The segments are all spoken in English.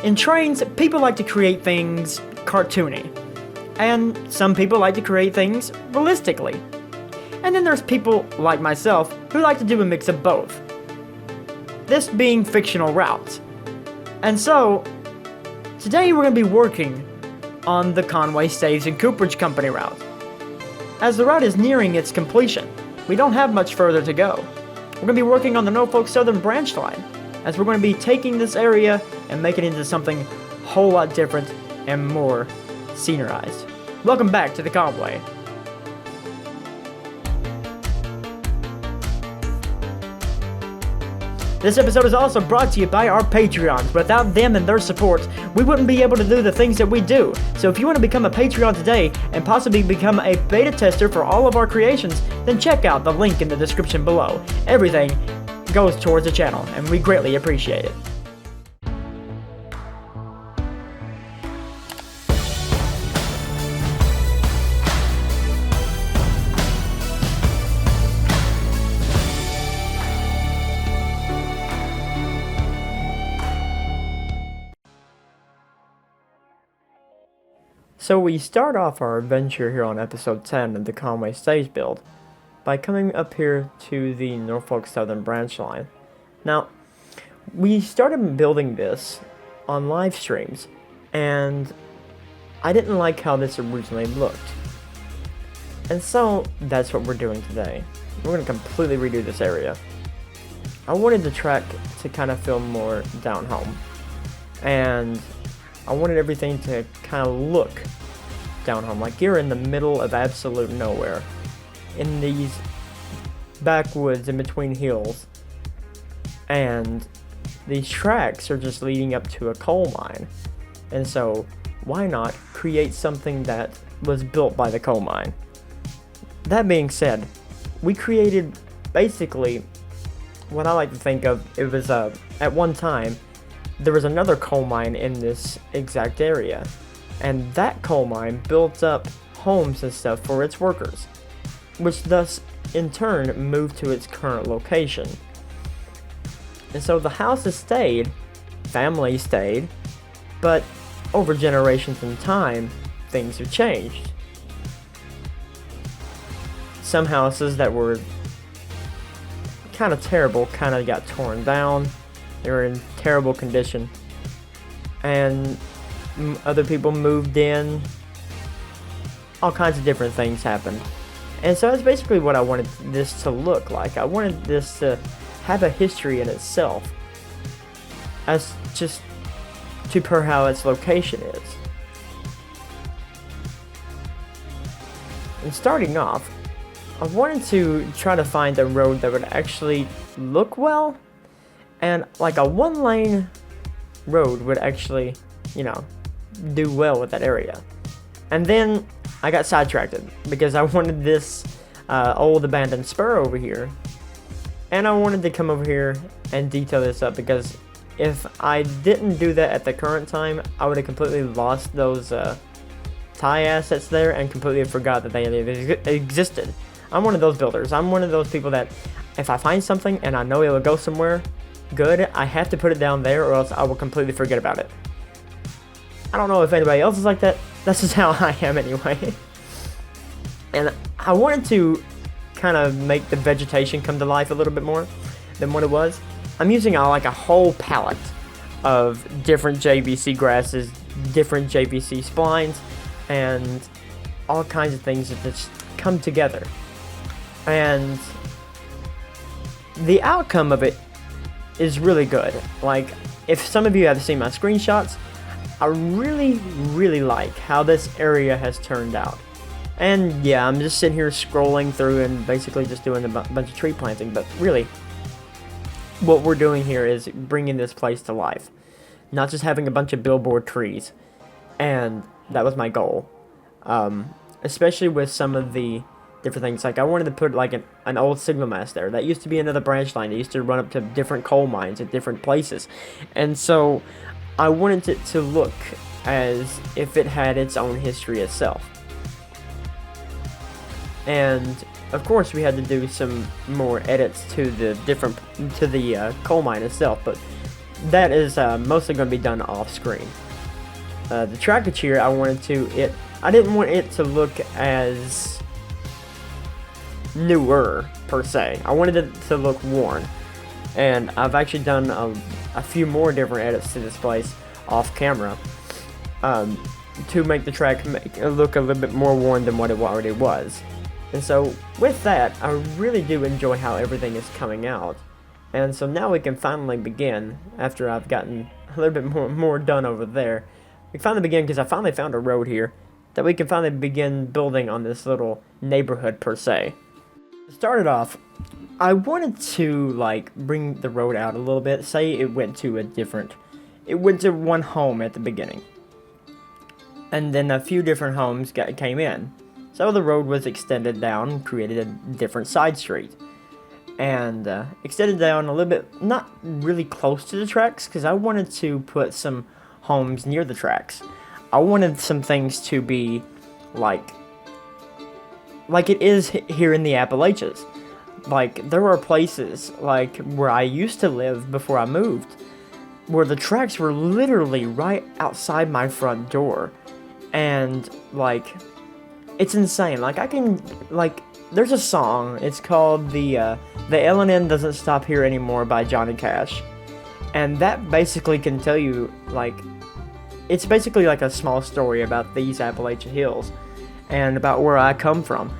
In Trainz, people like to create things cartoony, and some people like to create things realistically. And then there's people like myself who like to do a mix of both. This being fictional routes. And so, today we're going to be working on the Conway Staves Cooperage Company route. As the route is nearing its completion, we don't have much further to go. We're going to be working on the Norfolk Southern branch line, as we're going to be taking this area and making it into something a whole lot different and more scenerized. Welcome back to the Conway. This episode is also brought to you by our Patreons. Without them and their support, we wouldn't be able to do the things that we do. So if you want to become a Patreon today and possibly become a beta tester for all of our creations, then check out the link in the description below. Everything goes towards the channel, and we greatly appreciate it. So we start off our adventure here on episode 10 of the Conway Staves build by coming up here to the Norfolk Southern branch line. Now, we started building this on live streams, and I didn't like how this originally looked. And so that's what we're doing today. We're going to completely redo this area. I wanted the track to kind of feel more down home, and I wanted everything to kind of look down home, like you're in the middle of absolute nowhere, in these backwoods in between hills, and these tracks are just leading up to a coal mine. And so why not create something that was built by the coal mine? That being said, we created basically what I like to think of, it was at one time there was another coal mine in this exact area, and that coal mine built up homes and stuff for its workers, which thus in turn moved to its current location. And so the houses stayed, families stayed, but over generations in time, things have changed. Some houses that were kind of terrible kind of got torn down. They were in terrible condition, and other people moved in. All kinds of different things happened, and so that's basically what I wanted this to look like. I wanted this to have a history in itself, as just to per how its location is. And starting off, I wanted to try to find a road that would actually look well. And like a one-lane road would actually, do well with that area. And then I got sidetracked because I wanted this old abandoned spur over here. And I wanted to come over here and detail this up, because if I didn't do that at the current time, I would have completely lost those tie assets there and completely forgot that they existed. I'm one of those builders. I'm one of those people that if I find something and I know it will go somewhere good, I have to put it down there, or else I will completely forget about it. I don't know if anybody else is like that. That's just how I am anyway. And I wanted to kind of make the vegetation come to life a little bit more than what it was. I'm using like a whole palette of different JVC grasses, different JVC splines, and all kinds of things that just come together. And the outcome of it is really good. Like, if some of you have seen my screenshots, I really like how this area has turned out. And yeah, I'm just sitting here scrolling through and basically just doing a bunch of tree planting, but really, what we're doing here is bringing this place to life. Not just having a bunch of billboard trees. And that was my goal. Especially with some of the different things. Like, I wanted to put like an old signal mast there. That used to be another branch line. It used to run up to different coal mines at different places. And so I wanted it to look as if it had its own history itself. And of course we had to do some more edits to the coal mine itself, but that is mostly going to be done off screen. The trackage here, I didn't want it to look as newer per se. I wanted it to look worn, and I've actually done a few more different edits to this place off camera to make the track look a little bit more worn than what it already was. And so with that, I really do enjoy how everything is coming out. And so now we can finally begin, after I've gotten a little bit more done over there. We can finally begin, because I finally found a road here, that we can finally begin building on this little neighborhood per se. To start it off, I wanted to like bring the road out a little bit. Say it went to one home at the beginning, and then a few different homes came in. So the road was extended down, created a different side street, and extended down a little bit, not really close to the tracks, because I wanted to put some homes near the tracks. I wanted some things to be like it is here in the Appalachians. Like, there are places like where I used to live before I moved, where the tracks were literally right outside my front door, and like, it's insane. Like, there's a song, it's called the L&N Doesn't Stop Here Anymore by Johnny Cash, and that basically can tell you, like, it's basically like a small story about these Appalachian Hills, and about where I come from,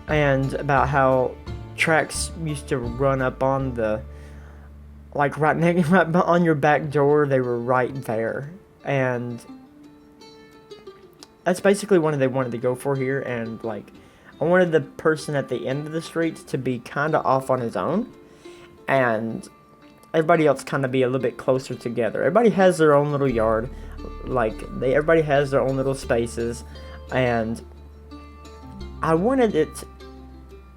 and about how tracks used to run up on the, like, right on your back door. They were right there, and that's basically what they wanted to go for here. And like, I wanted the person at the end of the street to be kind of off on his own, and everybody else kind of be a little bit closer together. Everybody has their own little yard, like everybody has their own little spaces, and I wanted it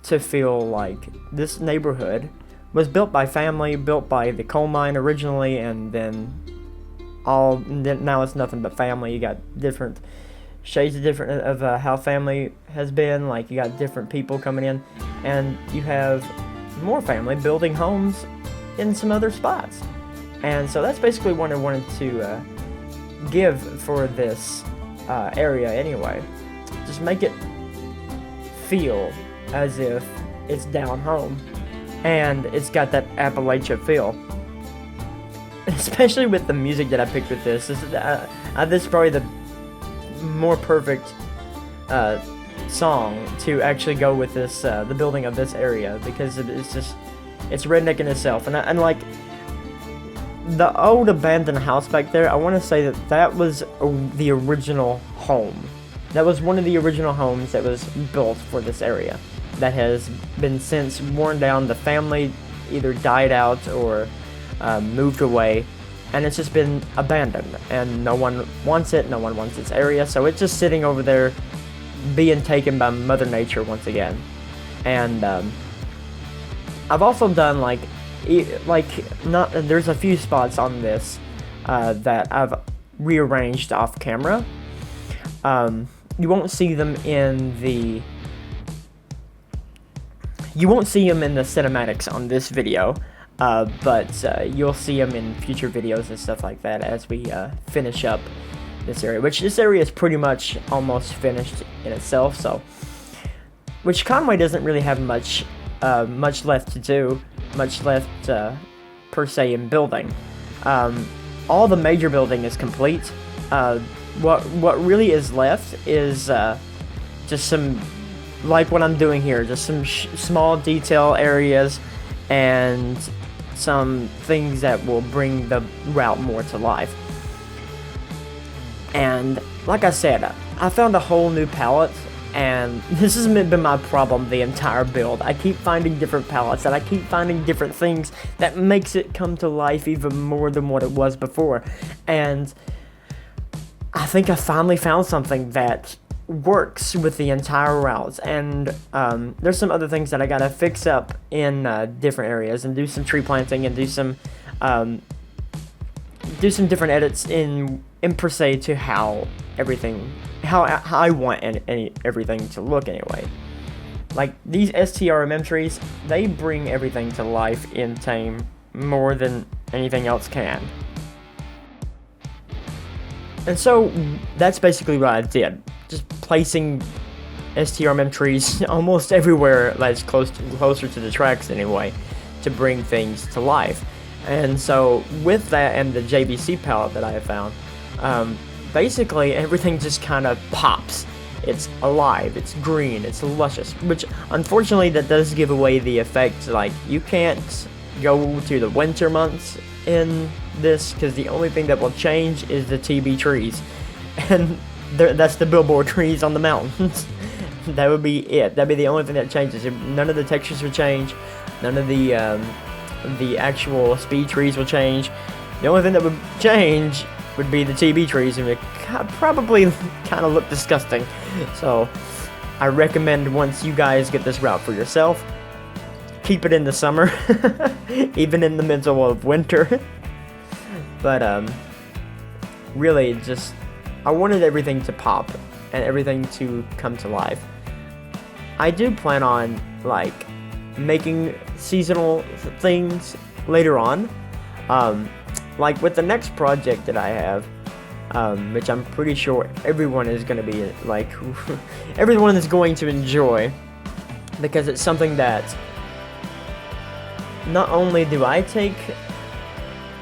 to feel like this neighborhood was built by family, built by the coal mine originally, and then now it's nothing but family. You got different shades of how family has been. Like, you got different people coming in, and you have more family building homes in some other spots. And so that's basically what I wanted to give for this area anyway. Just make it feel as if it's down home, and it's got that Appalachia feel. Especially with the music that I picked with this. This is probably the more perfect song to actually go with this, the building of this area, because it's redneck in itself. And like, the old abandoned house back there, I want to say that was the original home. That was one of the original homes that was built for this area, that has been since worn down. The family either died out or moved away, and it's just been abandoned, and no one wants it. No one wants this area, so it's just sitting over there being taken by Mother Nature once again. And I've also done there's a few spots on this that I've rearranged off camera. You won't see them in the cinematics on this video, but you'll see them in future videos and stuff like that as we finish up this area, which this area is pretty much almost finished in itself. So, which Conway doesn't really have much left to do, much left per se in building. All the major building is complete. What really is left is just some, like what I'm doing here, just some small detail areas and some things that will bring the route more to life. And like I said, I found a whole new palette, and this has been my problem the entire build. I keep finding different palettes, and I keep finding different things that makes it come to life even more than what it was before. And I think I finally found something that works with the entire routes. And there's some other things that I gotta fix up in different areas, and do some tree planting, and do some different edits in per se to how I want everything to look anyway. Like, these STRMM trees, they bring everything to life in Tame more than anything else can. And so that's basically what I did. Just placing STRMM trees almost everywhere that's closer to the tracks anyway, to bring things to life. And so with that and the JBC palette that I have found, basically everything just kind of pops. It's alive, it's green, it's luscious, which unfortunately that does give away the effect. Like, you can't go to the winter months in this, because the only thing that will change is the TB trees, and that's the billboard trees on the mountains. That would be it. That'd be the only thing that changes. None of the textures would change. None of the actual speed trees will change. The only thing that would change would be the TB trees, and it probably kind of look disgusting. So I recommend, once you guys get this route for yourself, keep it in the summer, even in the middle of winter. But really, just I wanted everything to pop and everything to come to life. I do plan on like making seasonal things later on, like with the next project that I have, which I'm pretty sure everyone is going to be like, everyone is going to enjoy, because it's something that not only do I take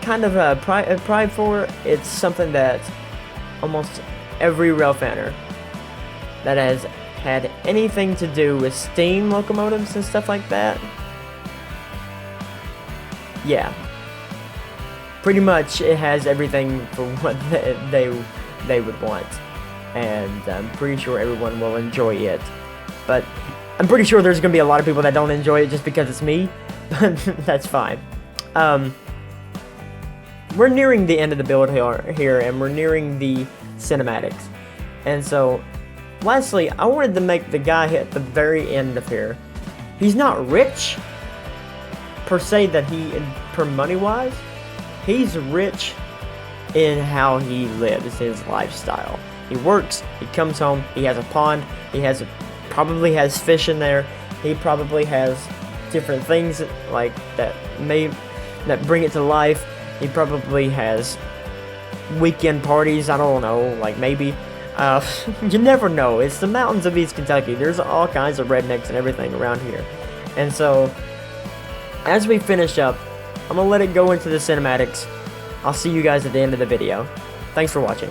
kind of a pride for, it's something that almost every railfanner that has had anything to do with steam locomotives and stuff like that, yeah, pretty much it has everything for what they would want, and I'm pretty sure everyone will enjoy it. But I'm pretty sure there's gonna be a lot of people that don't enjoy it just because it's me, but that's fine. We're nearing the end of the build here, and we're nearing the cinematics, and so lastly, I wanted to make the guy at the very end of here. He's not rich per se, per money wise. He's rich in how he lives his lifestyle. He works, he comes home, he has a pond, probably has fish in there, he probably has different things like that bring it to life. He probably has weekend parties, I don't know, like maybe. You never know. It's the mountains of East Kentucky. There's all kinds of rednecks and everything around here. And so, as we finish up, I'm going to let it go into the cinematics. I'll see you guys at the end of the video. Thanks for watching.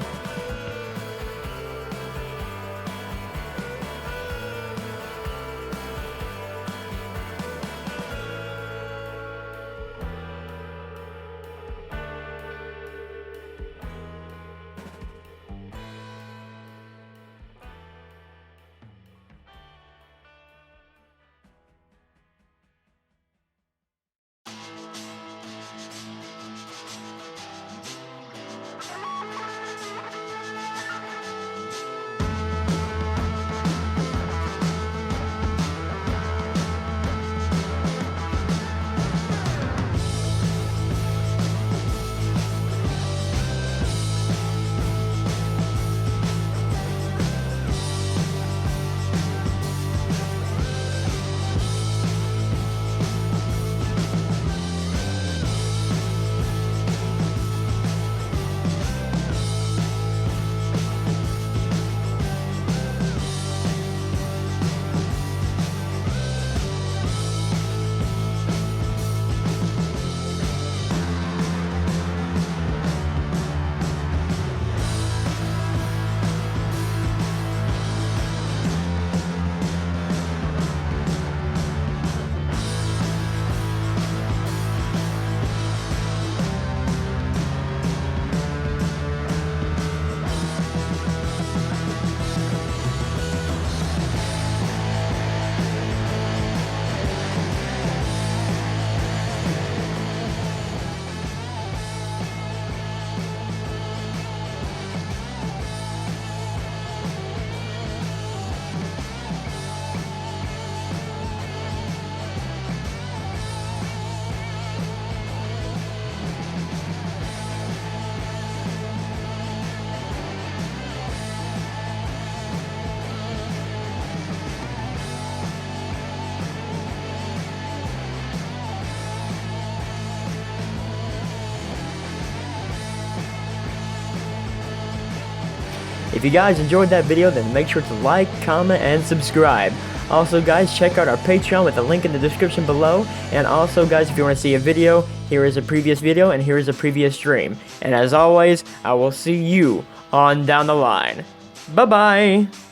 If you guys enjoyed that video, then make sure to like, comment, and subscribe. Also, guys, check out our Patreon with the link in the description below. And also, guys, if you want to see a video, here is a previous video and here is a previous stream. And as always, I will see you on down the line. Bye-bye!